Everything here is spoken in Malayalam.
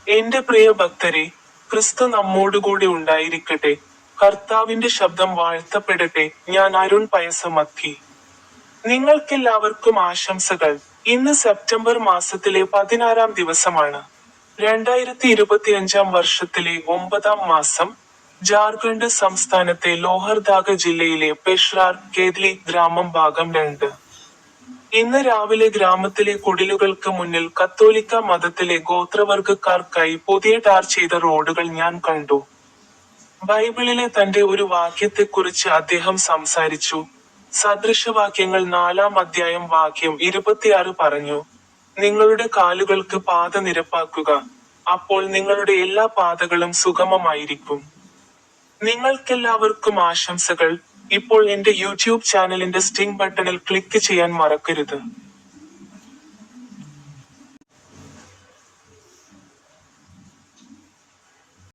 എന്റെ പ്രിയ ഭക്തരെ, ക്രിസ്തു നമ്മോടുകൂടി ഉണ്ടായിരിക്കട്ടെ. കർത്താവിന്റെ ശബ്ദം വാഴ്ത്തപ്പെടട്ടെ. ഞാൻ അരുൺ പയസമക്കി. നിങ്ങൾക്കെല്ലാവർക്കും ആശംസകൾ. ഇന്ന് സെപ്റ്റംബർ മാസത്തിലെ 16-ാം ദിവസമാണ്. 2025 വർഷത്തിലെ 9-ാം മാസം. ജാർഖണ്ഡ് സംസ്ഥാനത്തെ ലോഹർദാഗ ജില്ലയിലെ പെഷ്റാർ കേദ്ലി ഗ്രാമം ഭാഗം 2. ഇന്ന് രാവിലെ ഗ്രാമത്തിലെ കുടിലുകൾക്ക് മുന്നിൽ കത്തോലിക്ക മതത്തിലെ ഗോത്രവർഗക്കാർക്കായി പുതിയ ടാർ ചെയ്ത റോഡുകൾ ഞാൻ കണ്ടു. ബൈബിളിലെ തന്റെ ഒരു വാക്യത്തെക്കുറിച്ച് അദ്ദേഹം സംസാരിച്ചു. സദൃശവാക്യങ്ങൾ 4-ാം അധ്യായം വാക്യം 26 പറഞ്ഞു, നിങ്ങളുടെ കാലുകൾക്ക് പാത നിരപ്പാക്കുക, അപ്പോൾ നിങ്ങളുടെ എല്ലാ പാതകളും സുഗമമായിരിക്കും. നിങ്ങൾക്കെല്ലാവർക്കും ആശംസകൾ. ഇപ്പോൾ എന്റെ യൂട്യൂബ് ചാനലിന്റെ സ്റ്റിംഗ് ബട്ടണിൽ ക്ലിക്ക് ചെയ്യാൻ മറക്കരുത്.